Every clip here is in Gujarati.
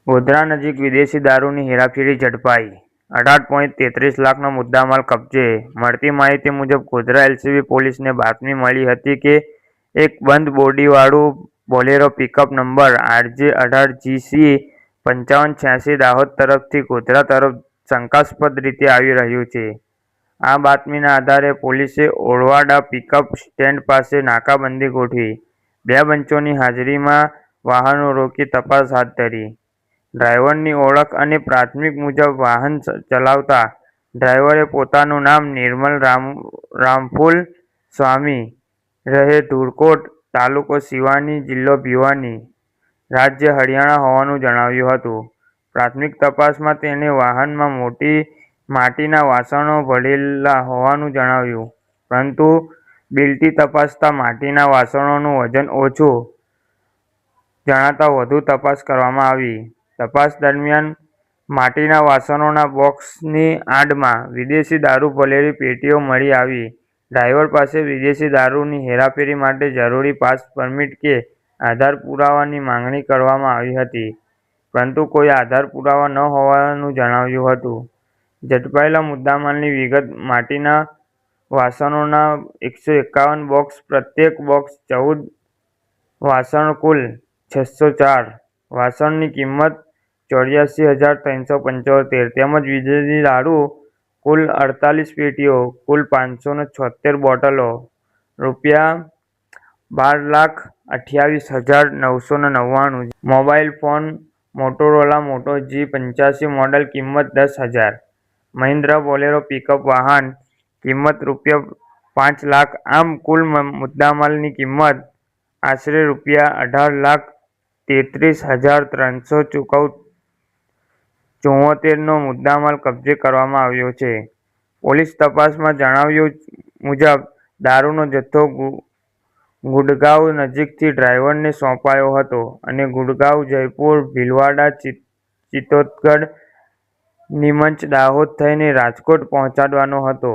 ગોધરા નજીક વિદેશી દારૂની હેરાફેરી ઝડપાઈ, 18.33 લાખનો મુદ્દામાલ કબજે. મળતી માહિતી મુજબ ગોધરા એલસીબી પોલીસને બાતમી મળી હતી કે એક બંધ બોડીવાળું Bolero pickup number RJ18GC 5586 Dahod તરફથી ગોધરા તરફ શંકાસ્પદ રીતે આવી રહ્યું છે. આ બાતમીના આધારે પોલીસે ઓળવાડા પિકઅપ સ્ટેન્ડ પાસે નાકાબંધી ગોઠવી 2 બંચોની હાજરીમાં વાહનો રોકી તપાસ હાથ ધરી. ડ્રાઈવરની ઓળખ અને પ્રાથમિક મુજબ વાહન ચલાવતા ડ્રાઈવરે પોતાનું નામ નિર્મલ રામફૂલ સ્વામી, રહે ધુડકોટ, તાલુકો સિવાની, જિલ્લો ભિવાની, રાજ્ય હરિયાણા હોવાનું જણાવ્યું હતું. પ્રાથમિક તપાસમાં તેણે વાહનમાં માટીના વાસણો ભરેલા હોવાનું જણાવ્યું, પરંતુ બિલ્ટી તપાસતા માટીના વાસણોનું વજન ઓછું જણાતા વધુ તપાસ કરવામાં આવી. તપાસ દરમિયાન માટીના વાસણોના બોક્સની આડમાં વિદેશી દારૂ ભરેલી પેટીઓ મળી આવી. ડ્રાઈવર પાસે વિદેશી દારૂની હેરાફેરી માટે જરૂરી પાસ, પરમિટ કે આધાર પુરાવાની માંગણી કરવામાં આવી હતી, પરંતુ કોઈ આધાર પુરાવા ન હોવાનું જણાવ્યું હતું. ઝડપાયેલા મુદ્દામાલની વિગત: માટીના વાસણોના 151 બોક્સ, પ્રત્યેક બોક્સ 14 વાસણ, કુલ 604 વાસણની કિંમત ₹84,375 તેમજ વિદેશી દારૂ કુલ 48 પેટીઓ, કુલ 576 બોટલો, ₹12,28,999. મોબાઈલ ફોન મોટોરોલા મોટો G85 મોડેલ, કિંમત ₹10,000. મહિન્દ્રા બોલેરો પિકઅપ વાહન, કિંમત ₹5,00,000. આમ કુલ મુદ્દામાલની કિંમત આશરે ₹1,33,374 નો મુદ્દામાલ કબજે કરવામાં આવ્યો છે. પોલીસ તપાસમાં જણાવ્યું મુજબ દારૂનો જથ્થો ગુડગાંવ નજીકથી ડ્રાઈવરને સોંપાયો હતો અને ગુડગાંવ, જયપુર, ભીલવાડા, ચિત્તોડગઢ, નીમચ, દાહોદ થઈને રાજકોટ પહોંચાડવાનો હતો.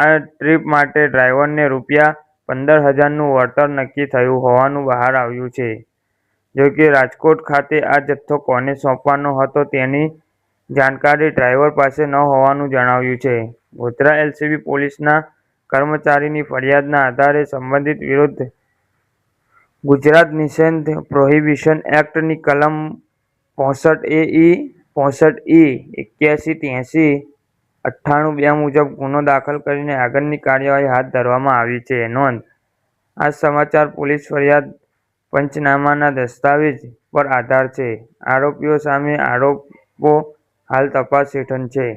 આ ટ્રીપ માટે ડ્રાઈવરને ₹15,000નું વળતર નક્કી થયું હોવાનું બહાર આવ્યું છે. જોકે રાજકોટ ખાતે આ જથ્થો કોને સોંપવાનો હતો તેની જાણકારી ડ્રાઈવર પાસે ન હોવાનું જણાવ્યું છે. ગોધરા એલસીબી પોલીસના કર્મચારીની ફરિયાદના આધારે સંબંધિત વિરુદ્ધ ગુજરાત નિષેધ પ્રોહિબિશન એક્ટની કલમ 65A, 65E, 81, 83, 98(2) મુજબ ગુનો દાખલ કરીને આગળની કાર્યવાહી હાથ ધરવામાં આવી છે. નોંધ: આ સમાચાર પોલીસ ફરિયાદ પંચનામાના દસ્તાવેજ પર આધાર છે. આરોપીઓ સામે આરોપો હાલ તપાસ હેઠળ છે.